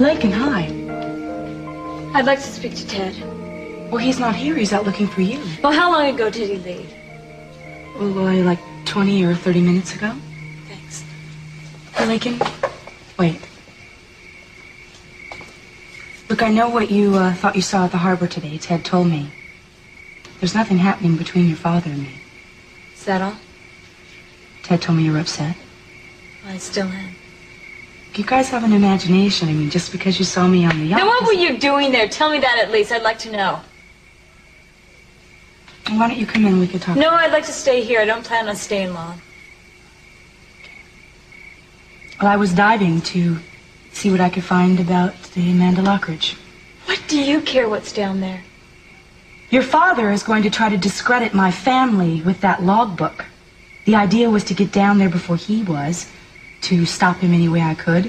Lincoln, hi. I'd like to speak to Ted. Well, he's not here. He's out looking for you. Well, how long ago did he leave? Well, like 20 or 30 minutes ago. Thanks. Hey, Lincoln, wait. Look, I know what you thought you saw at the harbor today. Ted told me. There's nothing happening between your father and me. Is that all? Ted told me you were upset. I still am. You guys have an imagination. I mean, just because you saw me on the yacht... Now, what were you doing there? Tell me that at least. I'd like to know. Why don't you come in? We can talk. No, I'd like to stay here. I don't plan on staying long. Well, I was diving to see what I could find about the Amanda Lockridge. What do you care what's down there? Your father is going to try to discredit my family with that logbook. The idea was to get down there before he was, to stop him any way I could.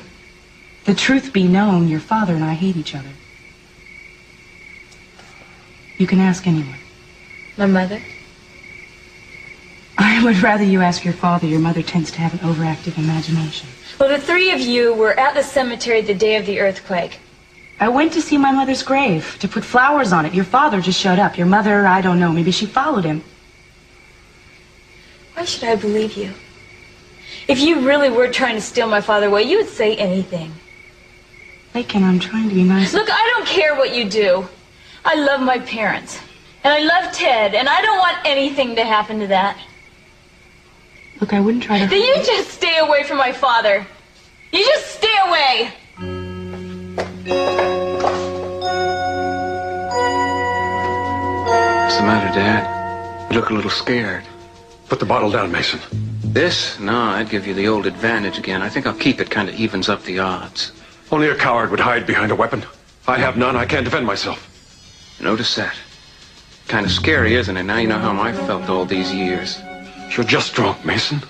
The truth be known, your father and I hate each other. You can ask anyone. My mother? I would rather you ask your father. Your mother tends to have an overactive imagination. Well, the three of you were at the cemetery the day of the earthquake. I went to see my mother's grave, to put flowers on it. Your father just showed up. Your mother, I don't know, maybe she followed him. Why should I believe you? If you really were trying to steal my father away, you would say anything. Lincoln, I'm trying to be nice. Look, I don't care what you do. I love my parents. And I love Ted, and I don't want anything to happen to that. Look, I wouldn't try to... Then you just stay away from my father. You just stay away. What's the matter, Dad? You look a little scared. Put the bottle down, Mason. This? No, I'd give you the old advantage again. I think I'll keep it. Kind of evens up the odds. Only a coward would hide behind a weapon. I have none. I can't defend myself. Notice that. Kind of scary, isn't it? Now you know how I felt all these years. You're just drunk, Mason.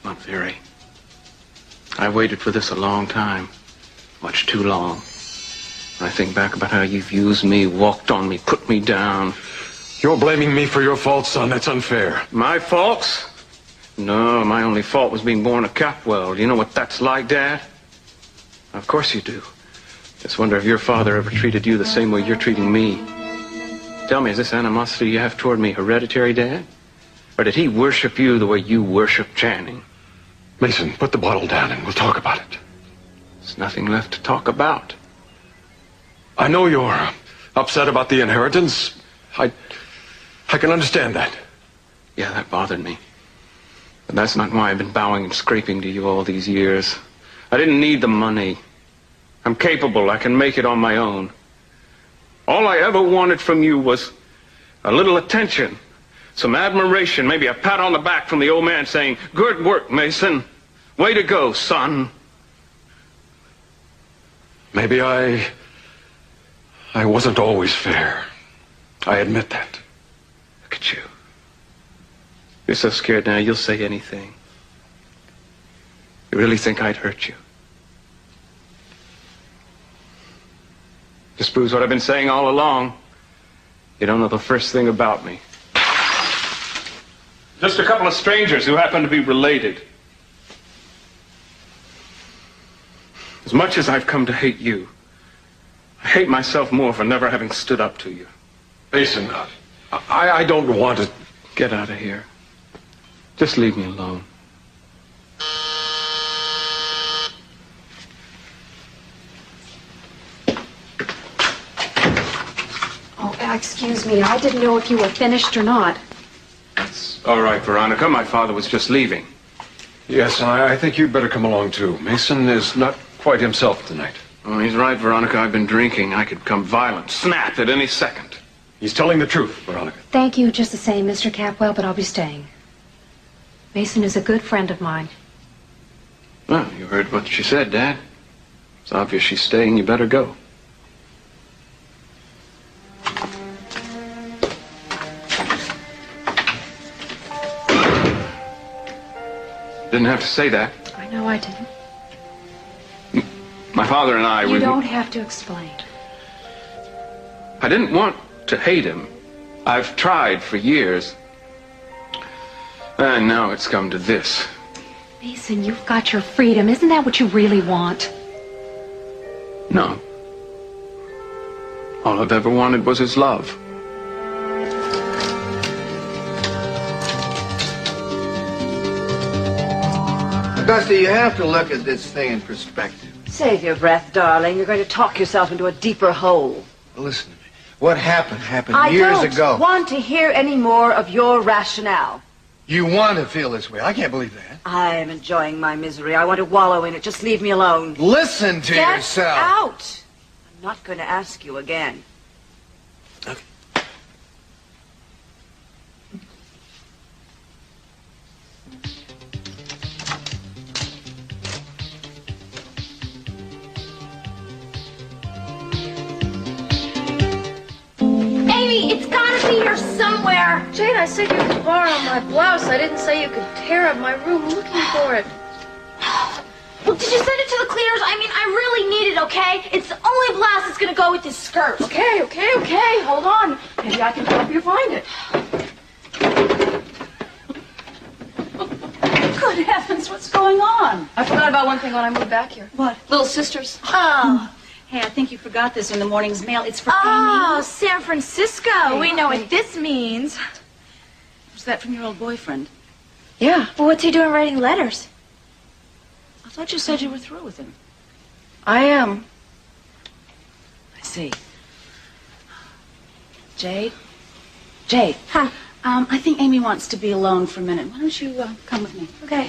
Not very. I waited for this a long time. Much too long. When I think back about how you've used me, walked on me, put me down. You're blaming me for your faults, son. That's unfair. My faults? No, my only fault was being born a Capwell. Do you know what that's like, Dad? Of course you do. Just wonder if your father ever treated you the same way you're treating me. Tell me, is this animosity you have toward me hereditary, Dad? Or did he worship you the way you worship Channing? Mason, put the bottle down and we'll talk about it. There's nothing left to talk about. I know you're upset about the inheritance. I can understand that. Yeah, that bothered me. But that's not why I've been bowing and scraping to you all these years. I didn't need the money. I'm capable. I can make it on my own. All I ever wanted from you was a little attention, some admiration, maybe a pat on the back from the old man saying, "Good work, Mason. Way to go, son." Maybe I wasn't always fair. I admit that. Look at you. You're so scared now, you'll say anything. You really think I'd hurt you? Just proves what I've been saying all along. You don't know the first thing about me. Just a couple of strangers who happen to be related. As much as I've come to hate you, I hate myself more for never having stood up to you. Mason, I don't want to... Get out of here. Just leave me alone. Oh, excuse me. I didn't know if you were finished or not. That's all right, Veronica. My father was just leaving. Yes, I think you'd better come along, too. Mason is not quite himself tonight. Oh, he's right, Veronica. I've been drinking. I could become violent, snap at any second. He's telling the truth, Veronica. Thank you just the same, Mr. Capwell, but I'll be staying. Mason is a good friend of mine. Well, you heard what she said, Dad. It's obvious she's staying. You better go. Didn't have to say that. I know I didn't. My father and I... You don't have to explain. I didn't want to hate him. I've tried for years. And now it's come to this. Mason, you've got your freedom. Isn't that what you really want? No. All I've ever wanted was his love. Augusta, you have to look at this thing in perspective. Save your breath, darling. You're going to talk yourself into a deeper hole. Listen to me. What happened years ago. I don't want to hear any more of your rationale. You want to feel this way. I can't believe that. I'm enjoying my misery. I want to wallow in it. Just leave me alone. Listen to Get yourself. out. I'm not going to ask you again. Okay. Amy, it's gotta be here somewhere. Jane, I said you could borrow my blouse. I didn't say you could tear up my room looking for it. Well, did you send it to the cleaners? I mean, I really need it, okay? It's the only blouse that's gonna go with this skirt. Okay. Hold on. Maybe I can help you find it. Good heavens, what's going on? I forgot about one thing when I moved back here. What? Little sisters. Oh. Hey, I think you forgot this in the morning's mail. It's for Oh, Amy. San Francisco. We know what this means. Was that from your old boyfriend? Yeah. Well, what's he doing writing letters? I thought you said you were through with him. I am. I see. Jade? Huh? I think Amy wants to be alone for a minute. Why don't you come with me? Okay.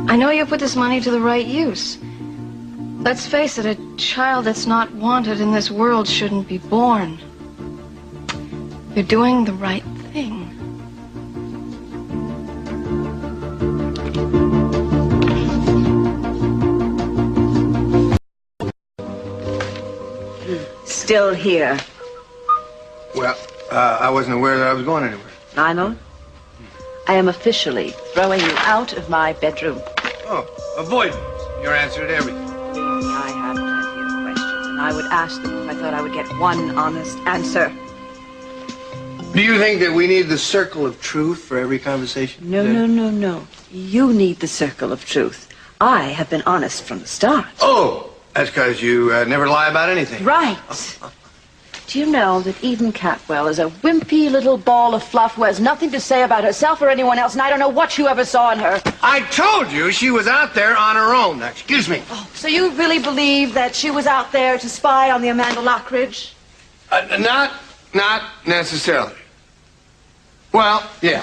I know you put this money to the right use. Let's face it, a child that's not wanted in this world shouldn't be born. You're doing the right thing. Still here. Well, I wasn't aware that I was going anywhere. Lionel, I am officially throwing you out of my bedroom. Oh, avoidance. Your answer to everything. I have plenty of questions, and I would ask them if I thought I would get one honest answer. Do you think that we need the circle of truth for every conversation? No. You need the circle of truth. I have been honest from the start. Oh, that's because you never lie about anything. Right. Do you know that Eden Catwell is a wimpy little ball of fluff who has nothing to say about herself or anyone else, and I don't know what you ever saw in her. I told you she was out there on her own. Now, excuse me. Oh, so you really believe that she was out there to spy on the Amanda Lockridge? Not necessarily. Well, yeah,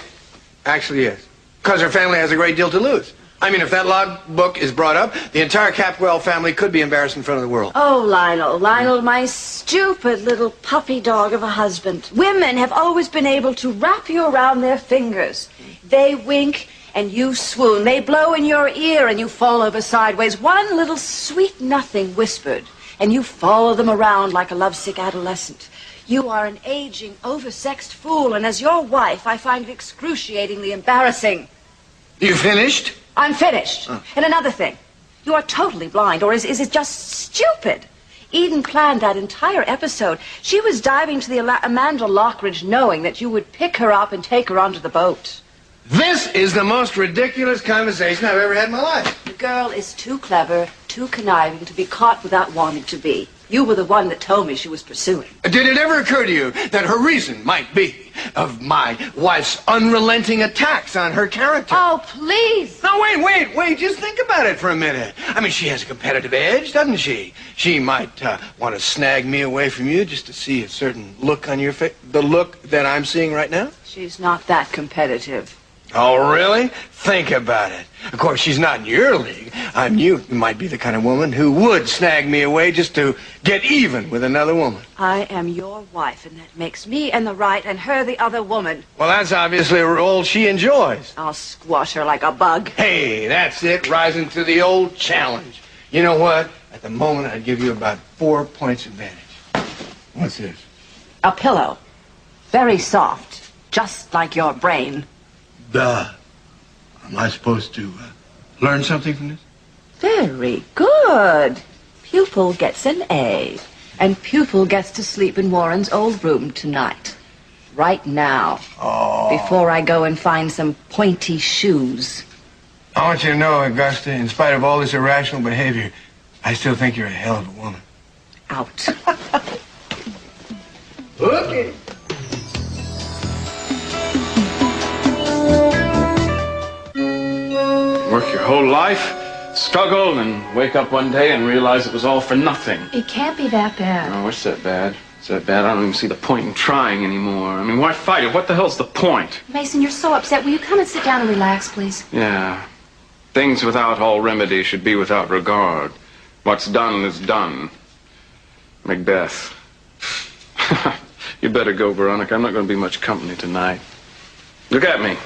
actually yes. Because her family has a great deal to lose. I mean, if that logbook is brought up, the entire Capwell family could be embarrassed in front of the world. Oh, Lionel, my stupid little puppy dog of a husband. Women have always been able to wrap you around their fingers. They wink and you swoon. They blow in your ear and you fall over sideways. One little sweet nothing whispered, and you follow them around like a lovesick adolescent. You are an aging, oversexed fool, and as your wife, I find it excruciatingly embarrassing. You finished? I'm finished. And another thing, you are totally blind, or is it just stupid? Eden planned that entire episode. She was diving to the Amanda Lockridge knowing that you would pick her up and take her onto the boat. This is the most ridiculous conversation I've ever had in my life. The girl is too clever, too conniving to be caught without wanting to be. You were the one that told me she was pursuing. Did it ever occur to you that her reason might be of my wife's unrelenting attacks on her character? Oh, please. No, wait. Just think about it for a minute. I mean, she has a competitive edge, doesn't she? She might want to snag me away from you just to see a certain look on your face. The look that I'm seeing right now? She's not that competitive. Oh, really? Think about it. Of course, she's not in your league. You might be the kind of woman who would snag me away just to get even with another woman. I am your wife, and that makes me in the right and her the other woman. Well, that's obviously a role she enjoys. I'll squash her like a bug. Hey, that's it, rising to the old challenge. You know what? At the moment, I'd give you about 4 points advantage. What's this? A pillow. Very soft, just like your brain. Am I supposed to learn something from this? Very good. Pupil gets an A. And Pupil gets to sleep in Warren's old room tonight. Right now. Oh. Before I go and find some pointy shoes. I want you to know, Augusta, in spite of all this irrational behavior, I still think you're a hell of a woman. Out. Okay. Work your whole life, struggle, and wake up one day and realize it was all for nothing. It can't be that bad. Oh, it's that bad. It's that bad. I don't even see the point in trying anymore. I mean, why fight it? What the hell's the point? Mason, you're so upset. Will you come and sit down and relax, please? Yeah. Things without all remedy should be without regard. What's done is done. Macbeth. You better go, Veronica. I'm not going to be much company tonight. Look at me.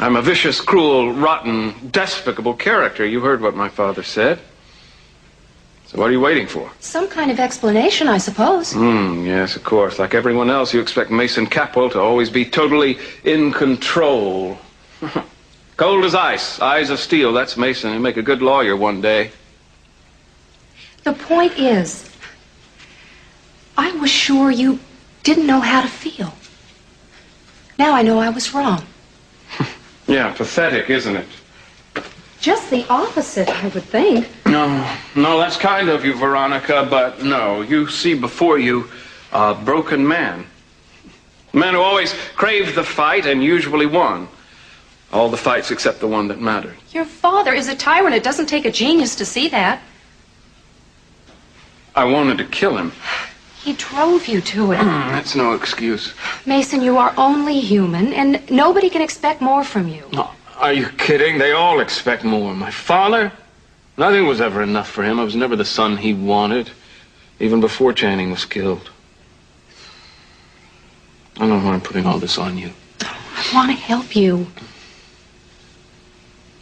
I'm a vicious, cruel, rotten, despicable character. You heard what my father said. So what are you waiting for? Some kind of explanation, I suppose. Yes, of course. Like everyone else, you expect Mason Capwell to always be totally in control. Cold as ice, eyes of steel. That's Mason. He'll make a good lawyer one day. The point is, I was sure you didn't know how to feel. Now I know I was wrong. Yeah, pathetic, isn't it? Just the opposite, I would think. No, that's kind of you, Veronica, but no, you see before you a broken man. A man who always craved the fight and usually won. All the fights except the one that mattered. Your father is a tyrant. It doesn't take a genius to see that. I wanted to kill him. He drove you to it. That's no excuse. Mason, you are only human, and nobody can expect more from you. Oh, are you kidding? They all expect more. My father? Nothing was ever enough for him. I was never the son he wanted, even before Channing was killed. I don't know why I'm putting all this on you. I want to help you.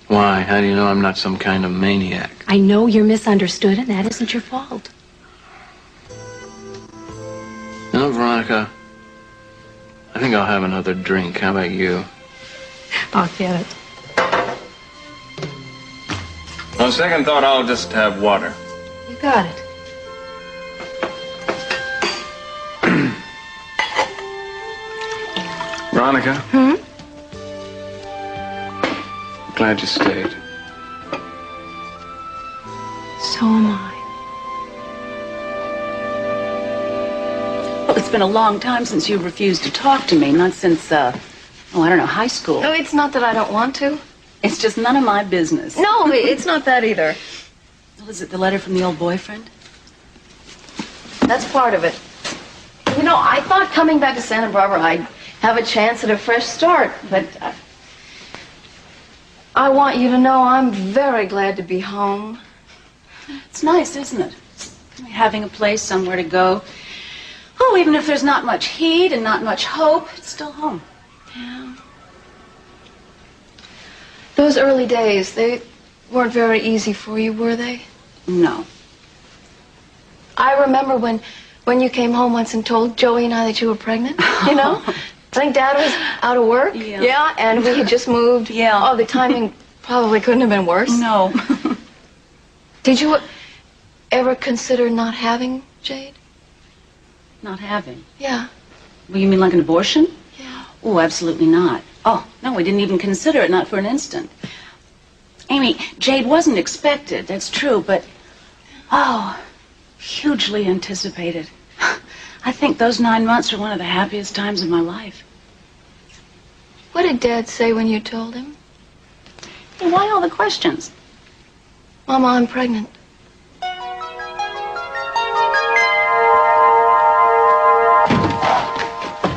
Why? How do you know I'm not some kind of maniac? I know you're misunderstood, and that isn't your fault. You know, Veronica, I think I'll have another drink. How about you? I'll get it. On second thought, I'll just have water. You got it. Veronica? Glad you stayed. So am I. Well, it's been a long time since you refused to talk to me. Not since, I don't know, high school. No, it's not that I don't want to. It's just none of my business. No, it's not that either. Well, is it the letter from the old boyfriend? That's part of it. You know, I thought coming back to Santa Bárbara I'd have a chance at a fresh start, but I want you to know I'm very glad to be home. It's nice, isn't it? Having a place, somewhere to go. Oh, even if there's not much heat and not much hope, it's still home. Yeah. Those early days, they weren't very easy for you, were they? No. I remember when you came home once and told Joey and I that you were pregnant, you know? I think Dad was out of work. Yeah, and we had just moved. Yeah. Oh, the timing probably couldn't have been worse. No. Did you ever consider not having Jade? Not having? Yeah. Well, you mean like an abortion? Yeah. Oh, absolutely not. Oh, no, we didn't even consider it, not for an instant. Amy, Jade wasn't expected, that's true, but, oh, hugely anticipated. I think those 9 months are one of the happiest times of my life. What did Dad say when you told him? Hey, why all the questions? Mama, I'm pregnant.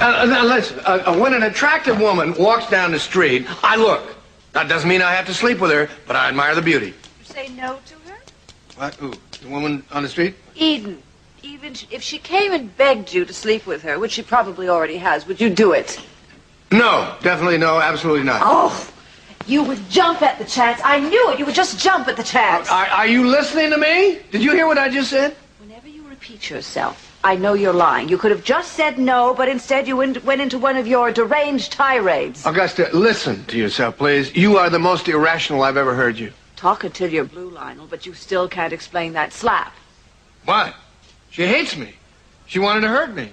Now listen, when an attractive woman walks down the street, I look. That doesn't mean I have to sleep with her, but I admire the beauty. You say no to her? What? Who? The woman on the street? Eden, even if she came and begged you to sleep with her, which she probably already has, would you do it? No, definitely no, absolutely not. Oh, you would jump at the chance. I knew it. You would just jump at the chance. Are you listening to me? Did you hear what I just said? Whenever you repeat yourself, I know you're lying. You could have just said no, but instead you went into one of your deranged tirades. Augusta, listen to yourself, please. You are the most irrational I've ever heard you. Talk until you're blue, Lionel, but you still can't explain that slap. What? She hates me. She wanted to hurt me.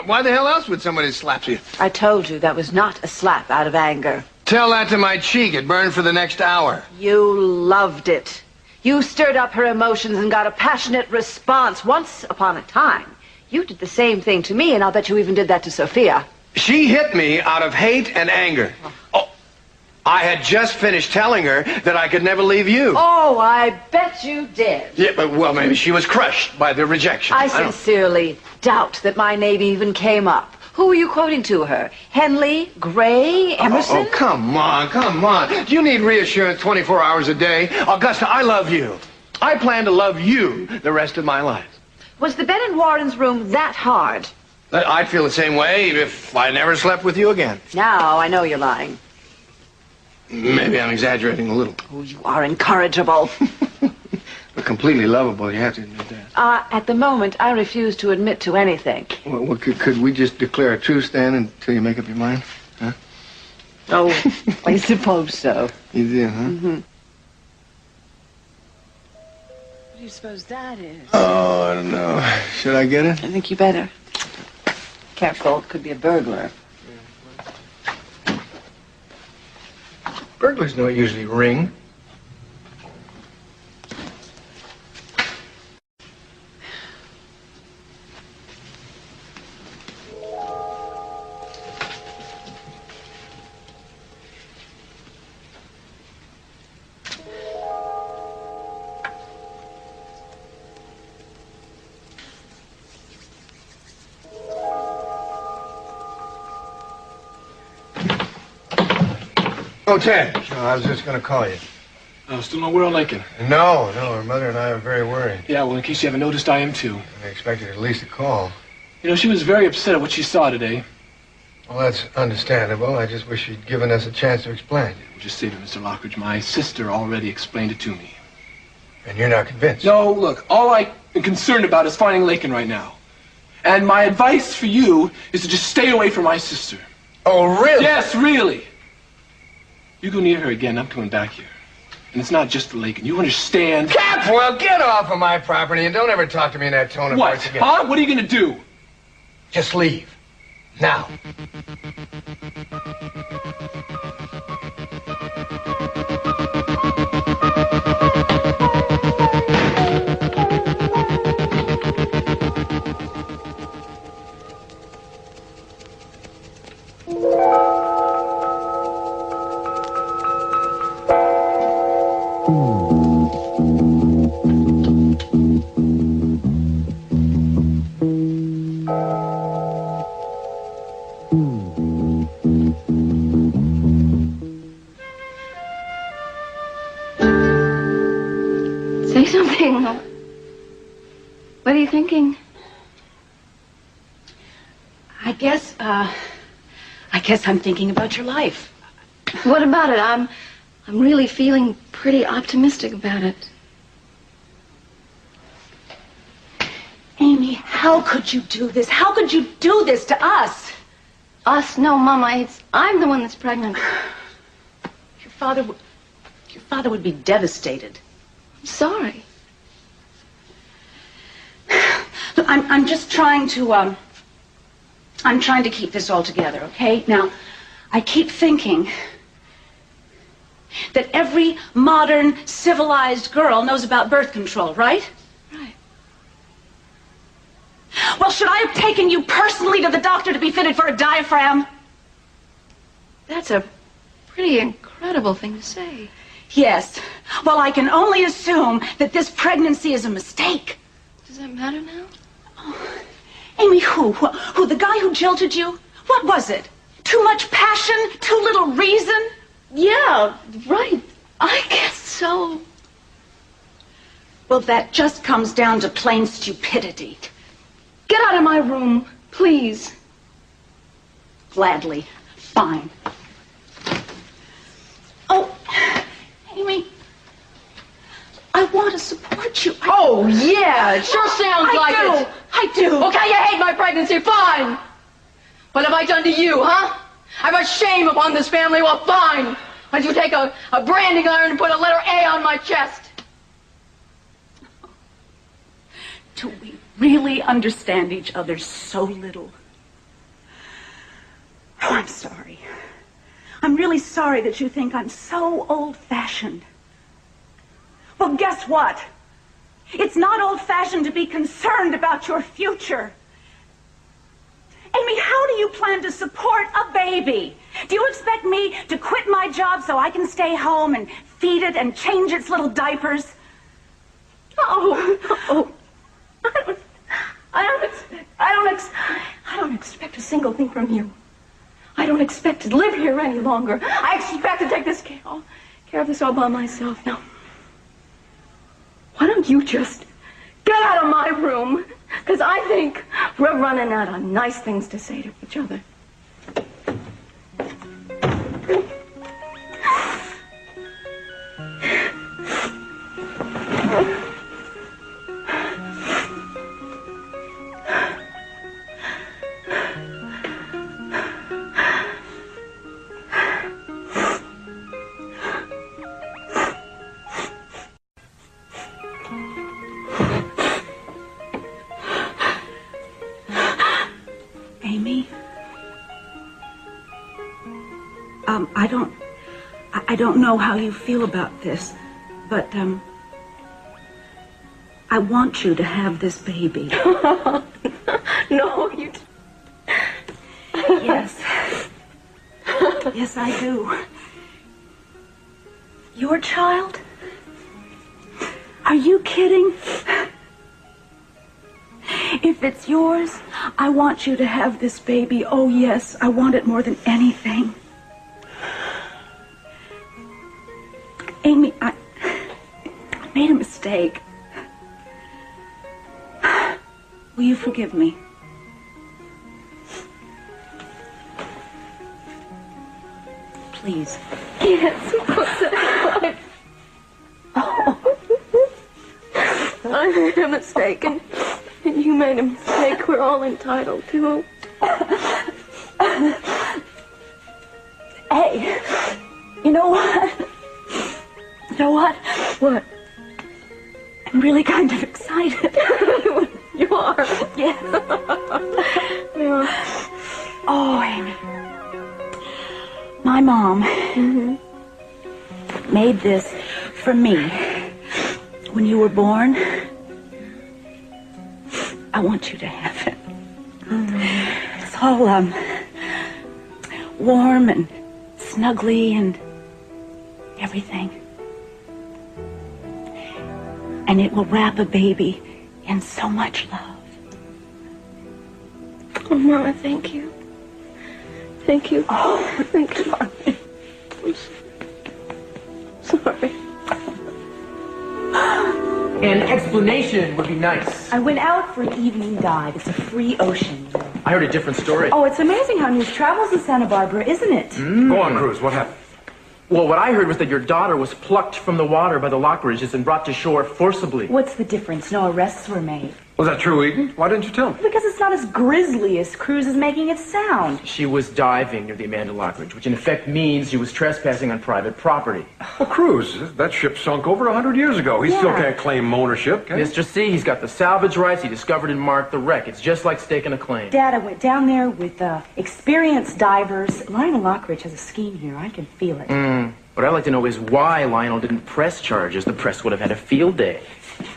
Why the hell else would somebody slap you? I told you that was not a slap out of anger. Tell that to my cheek. It burned for the next hour. You loved it. You stirred up her emotions and got a passionate response. Once upon a time, you did the same thing to me, and I'll bet you even did that to Sophia. She hit me out of hate and anger. Oh, I had just finished telling her that I could never leave you. Oh, I bet you did. Yeah, but, well, maybe she was crushed by the rejection. I sincerely doubt that my name even came up. Who were you quoting to her? Henley, Gray, Emerson? Oh, come on, come on. Do you need reassurance 24 hours a day? Augusta, I love you. I plan to love you the rest of my life. Was the bed in Warren's room that hard? I'd feel the same way if I never slept with you again. Now I know you're lying. Maybe I'm exaggerating a little. Oh, you are incorrigible. But completely lovable, you have to admit that. At the moment, I refuse to admit to anything. Well, could we just declare a truce then until you make up your mind? Huh? Oh, I suppose so. You do, huh? Mm-hmm. What do you suppose that is? Oh, I don't know. Should I get it? I think you better. Careful, it could be a burglar. Burglars don't usually ring. Oh, Ted. I was just going to call you. Oh, still no word on Lincoln? No, her mother and I are very worried. Yeah, well, in case you haven't noticed, I am too. I expected at least a call. You know, she was very upset at what she saw today. Well, that's understandable. I just wish she'd given us a chance to explain. Well, just say to Mr. Lockridge, my sister already explained it to me. And you're not convinced? No, look, all I am concerned about is finding Lincoln right now. And my advice for you is to just stay away from my sister. Oh, really? Yes, really. You go near her again, I'm coming back here. And it's not just for Lincoln. You understand? Capwell, get off of my property and don't ever talk to me in that tone of What? voice again. Huh? What are you going to do? Just leave. Now. Say something. What are you thinking? I guess I'm thinking about your life. What about it? I'm really feeling pretty optimistic about it. Amy, how could you do this? How could you do this to us? Us? No, Mama. I'm the one that's pregnant. Your father would be devastated. I'm sorry. Look, I'm just trying to, I'm trying to keep this all together, okay? Now, I keep thinking that every modern, civilized girl knows about birth control, right? Right. Well, should I have taken you personally to the doctor to be fitted for a diaphragm? That's a pretty incredible thing to say. Yes. Well, I can only assume that this pregnancy is a mistake. Does that matter now? Oh, Amy, who? The guy who jilted you? What was it? Too much passion? Too little reason? Yeah, right. I guess so. Well, that just comes down to plain stupidity. Get out of my room, please. Gladly. Fine. Oh, Amy, I want to support you. Oh, yeah, it sure sounds like it. I do. Okay, you hate my pregnancy, fine. What have I done to you, huh? I brought shame upon this family, well, fine. Why'd you take a branding iron and put a letter A on my chest? Do we really understand each other so little? Oh, I'm sorry. I'm really sorry that you think I'm so old-fashioned. Well, guess what? It's not old-fashioned to be concerned about your future. Amy, how do you plan to support a baby? Do you expect me to quit my job so I can stay home and feed it and change its little diapers? Oh. I don't expect a single thing from you. I don't expect to live here any longer. I expect to take this care of this all by myself. Now, why don't you just get out of my room? Because I think we're running out of nice things to say to each other. I don't know how you feel about this, but, I want you to have this baby. No, you... Yes. Yes, I do. Your child? Are you kidding? If it's yours, I want you to have this baby. Oh, yes, I want it more than anything. Amy, I made a mistake. Will you forgive me? Please. Yes, of course I made a mistake, and you made a mistake. We're all entitled to. Hey, you know what? You know what? What? I'm really kind of excited. You are? Yeah. Yeah. Oh, Amy. My mom made this for me when you were born. I want you to have it. It's all, warm and snuggly and everything. And it will wrap a baby in so much love. Oh, Mama, thank you. Thank you. Oh, thank you. Sorry. An explanation would be nice. I went out for an evening dive. It's a free ocean. I heard a different story. Oh, it's amazing how news travels in Santa Barbara, isn't it? Go on, Cruz. What happened? Well, what I heard was that your daughter was plucked from the water by the Lockridges and brought to shore forcibly. What's the difference? No arrests were made. Was that true, Eden? Why didn't you tell me? Because it's not as grisly as Cruz is making it sound. She was diving near the Amanda Lockridge, which in effect means she was trespassing on private property. Well, Cruz, that ship sunk over 100 years ago. He still can't claim ownership, can he? Mr. C, he's got the salvage rights. He discovered and marked the wreck. It's just like staking a claim. Dad, I went down there with experienced divers. Lionel Lockridge has a scheme here. I can feel it. What I'd like to know is why Lionel didn't press charges. The press would have had a field day.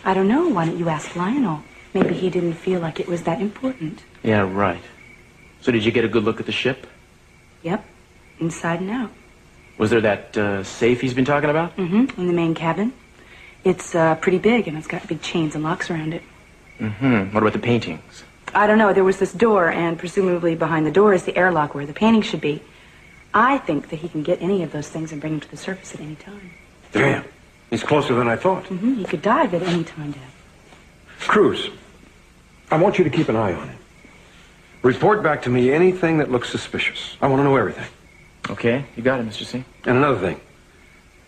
I don't know. Why don't you ask Lionel? Maybe he didn't feel like it was that important. Yeah, right. So did you get a good look at the ship? Yep. Inside and out. Was there that safe he's been talking about? In the main cabin. It's pretty big, and it's got big chains and locks around it. What about the paintings? I don't know. There was this door, and presumably behind the door is the airlock where the painting should be. I think that he can get any of those things and bring them to the surface at any time. Damn. He's closer than I thought. He could dive at any time, Dad. Cruz, I want you to keep an eye on him. Report back to me anything that looks suspicious. I want to know everything. Okay, you got it, Mr. C. And another thing.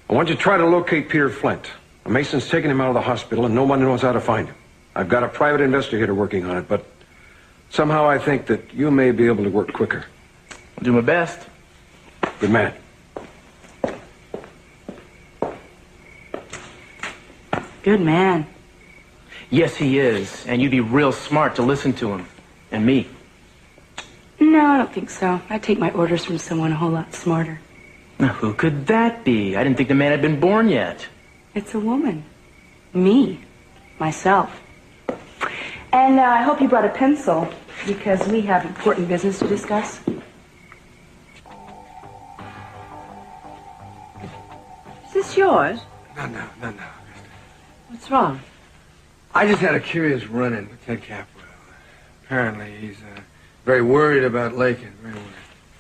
I want you to try to locate Peter Flint. Mason's taken him out of the hospital, and no one knows how to find him. I've got a private investigator working on it, but somehow I think that you may be able to work quicker. I'll do my best. Good man. Good man. Yes, he is. And you'd be real smart to listen to him. And me. No, I don't think so. I take my orders from someone a whole lot smarter. Now, who could that be? I didn't think the man had been born yet. It's a woman. Me. Myself. And I hope you brought a pencil, because we have important business to discuss. Is this yours? No. What's wrong? I just had a curious run-in with Ted Capwell. Apparently, he's very worried about Lakin. Very worried.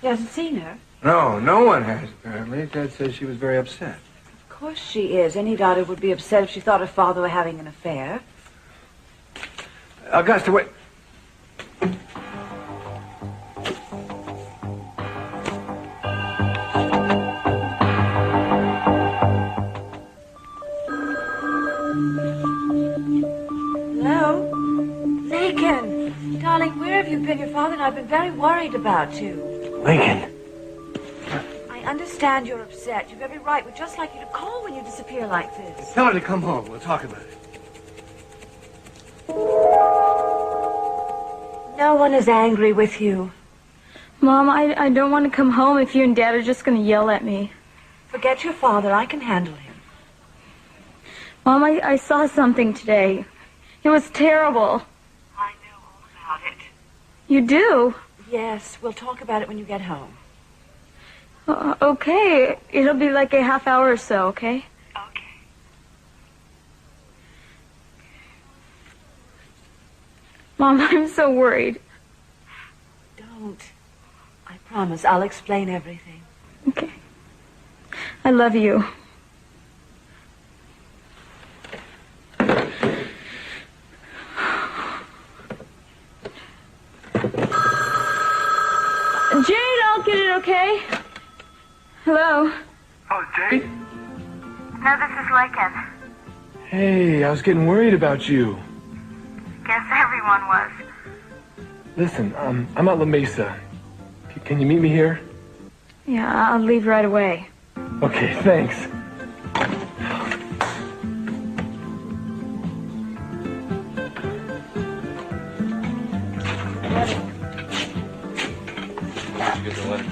He hasn't seen her. No one has, apparently. Ted says she was very upset. Of course she is. Any daughter would be upset if she thought her father were having an affair. Augusta, wait. Hello? Lakin! Darling, where have you been? Your father and I have been very worried about you. Lakin. I understand you're upset. You've every right. We'd just like you to call when you disappear like this. Tell her to come home. We'll talk about it. No one is angry with you. Mom, I don't want to come home if you and Dad are just going to yell at me. Forget your father. I can handle him. Mom, I saw something today. It was terrible. I know all about it. You do? Yes, we'll talk about it when you get home. Okay. It'll be like a half hour or so, okay? Okay. Mom, I'm so worried. Don't. I promise. I'll explain everything. Okay. I love you. Jade, I'll get it, okay? Hello? Oh, Jade? No, this is Lakin. Hey, I was getting worried about you. Guess everyone was. Listen, I'm at La Mesa. Can you meet me here? Yeah, I'll leave right away. Okay, thanks. Get the letter.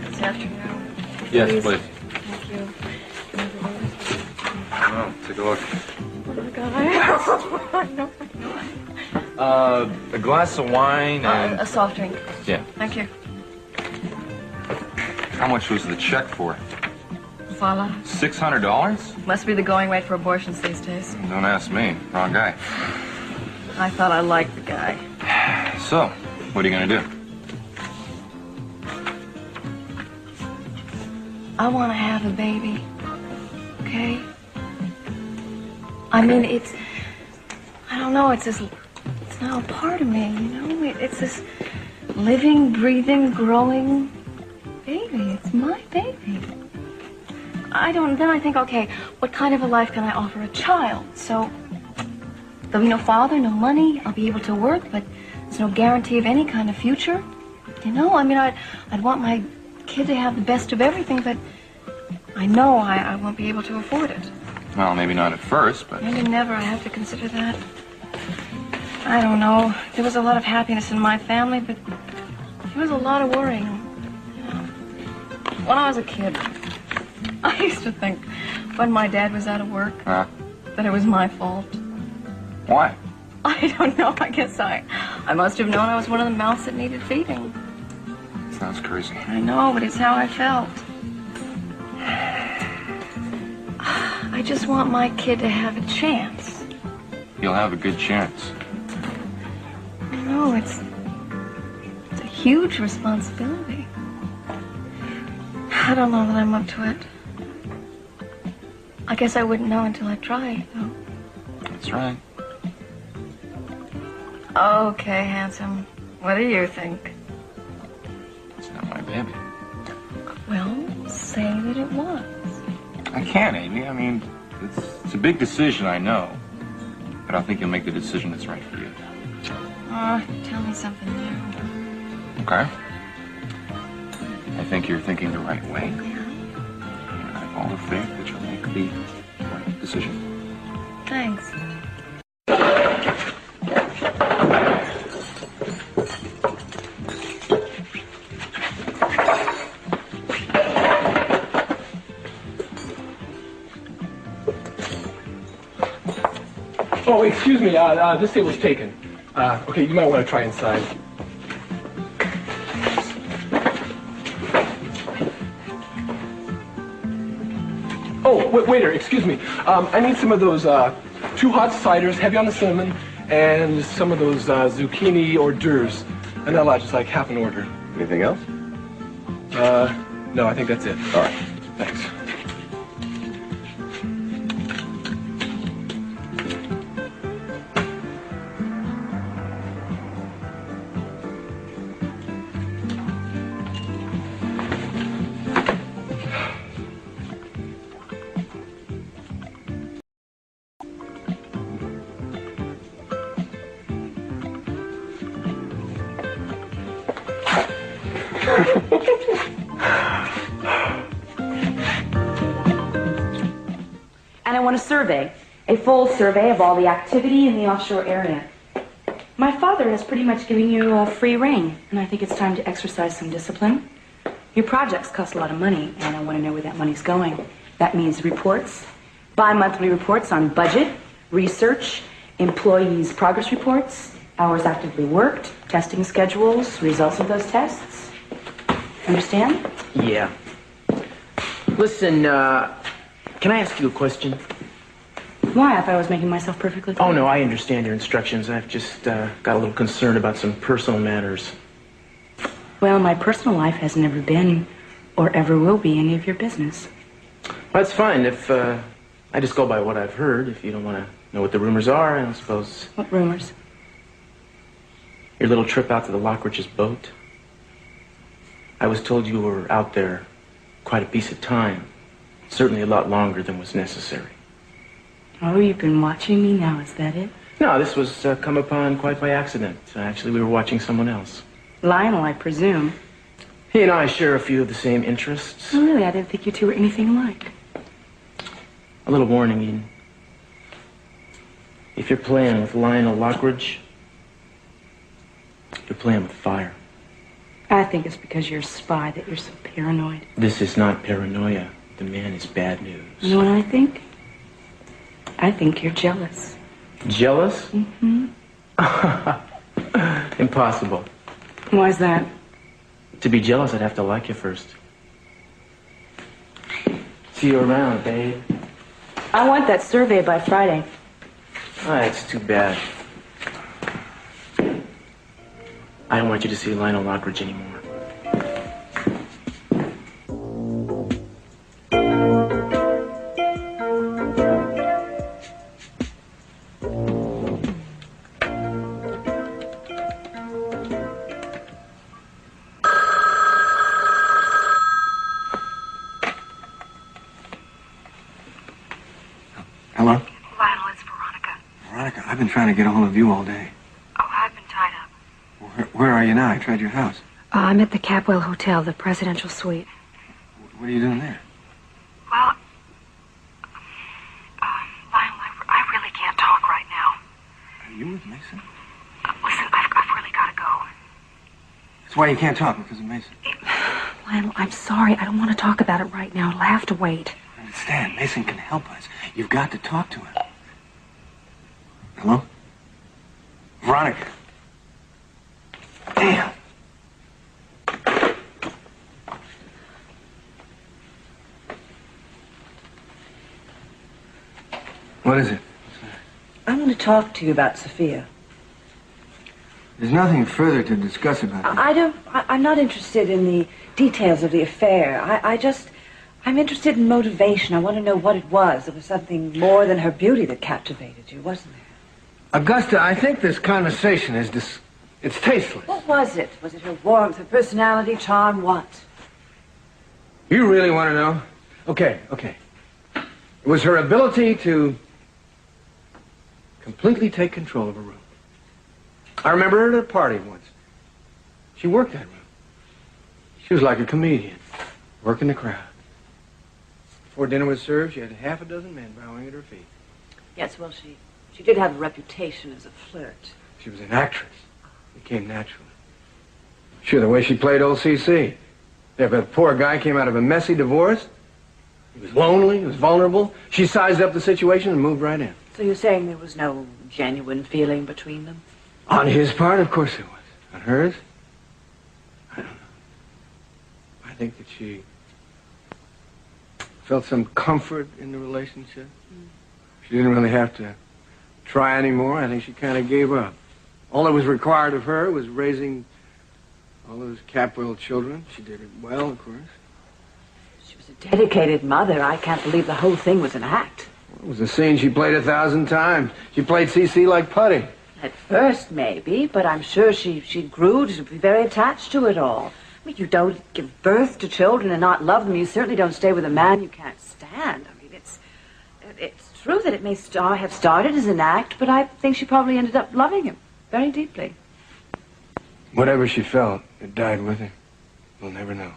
This afternoon. Yes, please. Thank you. Oh, take a look. Oh my God, I know. A glass of wine and... A soft drink. Yeah. Thank you. How much was the check for? Voila. $600? Must be the going rate for abortions these days. Don't ask me. Wrong guy. I thought I liked the guy. So, what are you gonna do? I want to have a baby. Okay? I mean, I don't know, it's now a part of me, you know? It's this living, breathing, growing baby. It's my baby. Then I think, okay, what kind of a life can I offer a child? So, there'll be no father, no money, I'll be able to work, but there's no guarantee of any kind of future. You know, I mean, I'd want my kid to have the best of everything, but I know I won't be able to afford it. Well, maybe not at first, but... Maybe never. I have to consider that. I don't know. There was a lot of happiness in my family, but there was a lot of worrying. You know, when I was a kid, I used to think when my dad was out of work that it was my fault. Why? I don't know. I guess I must have known I was one of the mouths that needed feeding. Sounds crazy. I know, but it's how I felt. I just want my kid to have a chance. You'll have a good chance. I know, it's a huge responsibility. I don't know that I'm up to it. I guess I wouldn't know until I tried, though. That's right. Okay, handsome. What do you think? It's not my baby. Well, say that it was. I can't, Amy. I mean, it's a big decision, I know. But I think you'll make the decision that's right for you. Oh, tell me something new. Okay? I think you're thinking the right way. Yeah. And I have all the faith that you'll make the right decision. Thanks. Oh, excuse me, this table's taken. Okay, you might want to try inside. Oh, waiter, excuse me. I need some of those 2 hot ciders, heavy on the cinnamon, and some of those zucchini hors d'oeuvres. And not a lot, just like half an order. Anything else? No, I think that's it. All right. Thanks. And I want a survey, a full survey of all the activity in the offshore area. My father has pretty much given you a free rein, and I think it's time to exercise some discipline. Your projects cost a lot of money, and I want to know where that money's going. That means reports, bi-monthly reports on budget, research, employees' progress reports, hours actively worked, testing schedules, results of those tests. Understand? Yeah. Listen, can I ask you a question? Why? I thought I was making myself perfectly clear. Oh, no, I understand your instructions. I've just got a little concerned about some personal matters. Well, my personal life has never been or ever will be any of your business. Well, that's fine if I just go by what I've heard. If you don't want to know what the rumors are, I suppose. What rumors? Your little trip out to the Lockridge's boat. I was told you were out there quite a piece of time. Certainly a lot longer than was necessary. Oh, you've been watching me now, is that it? No, this was come upon quite by accident. Actually, we were watching someone else. Lionel, I presume. He and I share a few of the same interests. Oh, really? I didn't think you two were anything alike. A little warning, Eden. If you're playing with Lionel Lockridge, you're playing with fire. I think it's because you're a spy that you're so paranoid. This is not paranoia. The man is bad news. You know what I think? I think you're jealous. Jealous? Mm-hmm. Impossible. Why is that? To be jealous, I'd have to like you first. See you around, babe. I want that survey by Friday. Oh, that's too bad. I don't want you to see Lionel Lockridge anymore. Hello? Lionel, it's Veronica. Veronica, I've been trying to get a hold of you all day. Oh, I've been tied up. Where are you now? I tried your house. I'm at the Capwell Hotel, the presidential suite. What are you doing there? Well, Lionel, I really can't talk right now. Are you with Mason? Listen, I've really got to go. That's why you can't talk, because of Mason. Lionel, I'm sorry. I don't want to talk about it right now. It'll have to wait. I understand. Mason can help us. You've got to talk to him. Hello? Veronica. Damn. What is it? I want to talk to you about Sophia. There's nothing further to discuss about this. I'm not interested in the details of the affair. I'm interested in motivation. I want to know what it was. There was something more than her beauty that captivated you, wasn't there? Augusta, I think this conversation is it's tasteless. What was it? Was it her warmth, her personality, charm, what? You really want to know? Okay. It was her ability to completely take control of a room. I remember her at a party once. She worked that room. She was like a comedian, working the crowd. Before dinner was served, she had half a dozen men bowing at her feet. Yes, well, she did have a reputation as a flirt. She was an actress. It came naturally. Sure, the way she played old C.C. If a poor guy came out of a messy divorce, he was lonely, he was vulnerable, she sized up the situation and moved right in. So you're saying there was no genuine feeling between them? On his part, of course there was. On hers? I don't know. I think that she felt some comfort in the relationship. She didn't really have to try anymore. I think she kind of gave up. All that was required of her was raising all those Capwell children. She did it well, of course. She was a dedicated mother. I can't believe the whole thing was an act. It was a scene she played 1,000 times. She played C.C. like putty. At first, maybe, but I'm sure she grew to be very attached to it all. I mean, you don't give birth to children and not love them. You certainly don't stay with a man you can't stand. I mean, it's true that it may have started as an act, but I think she probably ended up loving him very deeply. Whatever she felt, it died with her. We'll never know.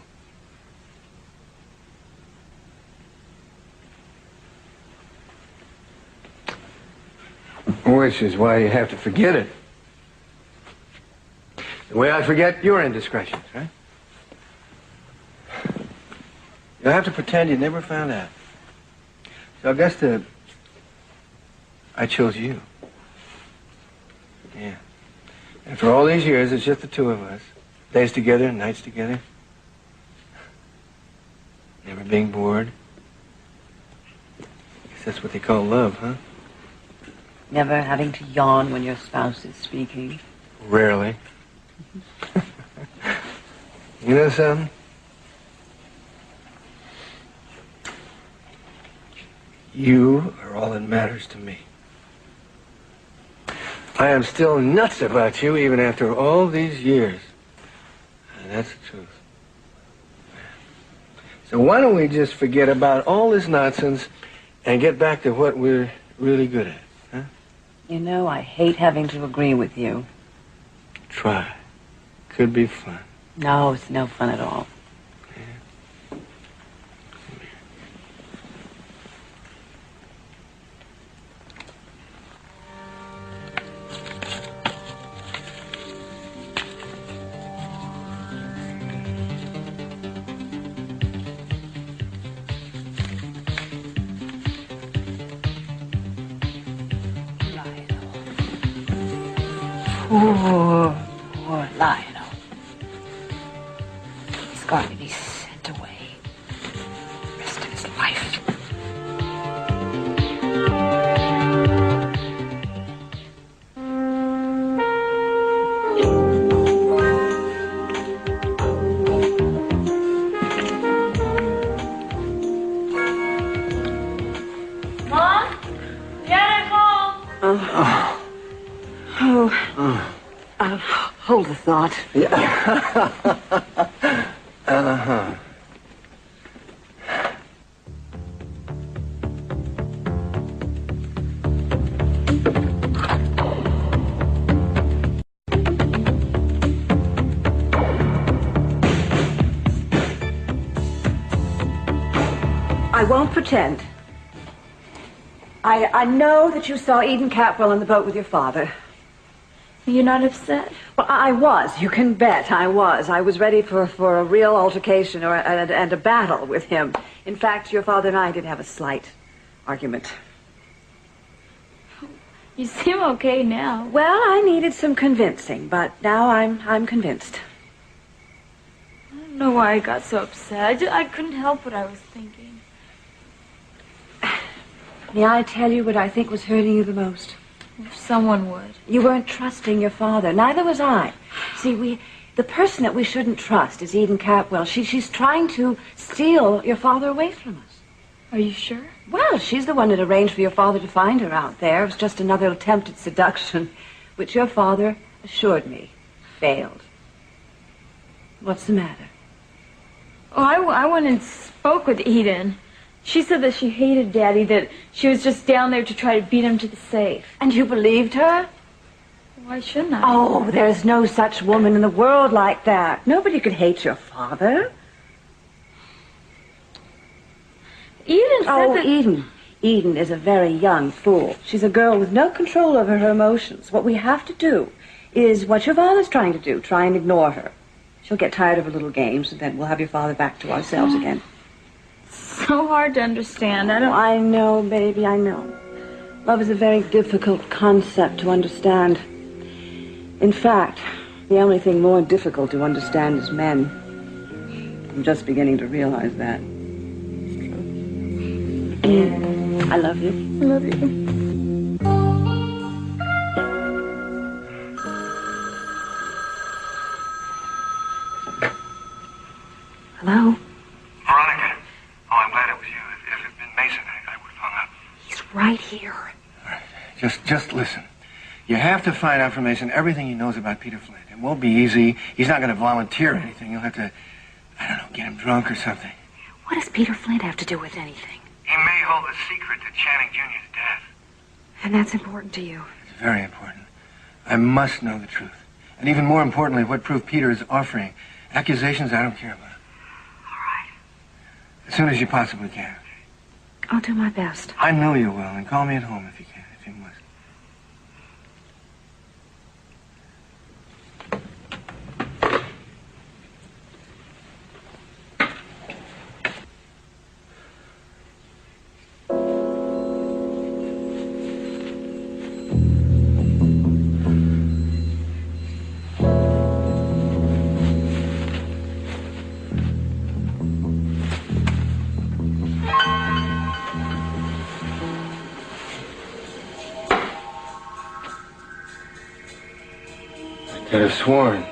Which is why you have to forget it. The way I forget your indiscretions, right? You'll have to pretend you never found out. So Augusta, I chose you. Yeah. And for all these years, it's just the two of us. Days together, nights together. Never being bored. Guess that's what they call love, huh? Never having to yawn when your spouse is speaking. Rarely. You know something? You are all that matters to me. I am still nuts about you even after all these years. And that's the truth. So why don't we just forget about all this nonsense and get back to what we're really good at, huh? You know, I hate having to agree with you. Try. Could be fun. No, it's no fun at all. Poor Lionel. He's going to be sent away the rest of his life. Mom? Dad, I'm home. Hold the thought. Yeah. Uh-huh. I won't pretend. I know that you saw Eden Capwell on the boat with your father. You're not upset? Well, I was. You can bet I was. I was ready for a real altercation and a battle with him. In fact, your father and I did have a slight argument. You seem okay now. Well, I needed some convincing, but now I'm convinced. I don't know why I got so upset. I couldn't help what I was thinking. May I tell you what I think was hurting you the most? If someone would. You weren't trusting your father. Neither was I. See, the person that we shouldn't trust is Eden Capwell. She's trying to steal your father away from us. Are you sure? Well, she's the one that arranged for your father to find her out there. It was just another attempt at seduction, which your father assured me failed. What's the matter? Oh, I went and spoke with Eden. She said that she hated Daddy, that she was just down there to try to beat him to the safe. And you believed her? Why shouldn't I? Oh, there's no such woman in the world like that. Nobody could hate your father. Eden said that... Eden. Eden is a very young fool. She's a girl with no control over her emotions. What we have to do is what your father's trying to do. Try and ignore her. She'll get tired of her little games, and then we'll have your father back to ourselves again. So hard to understand. I know, baby, I know. Love is a very difficult concept to understand. In fact, the only thing more difficult to understand is men. I'm just beginning to realize that. I love you. I love you. Hello? Veronica. Oh, I'm glad it was you. If it had been Mason, I would have hung up. He's right here. All right. Just listen. You have to find out from Mason everything he knows about Peter Flint. It won't be easy. He's not going to volunteer anything. You'll have to, I don't know, get him drunk or something. What does Peter Flint have to do with anything? He may hold the secret to Channing Jr.'s death. And that's important to you. It's very important. I must know the truth. And even more importantly, what proof Peter is offering. Accusations I don't care about. All right. As soon as you possibly can. I'll do my best. I know you will, and call me at home if you can, if you must. I could have sworn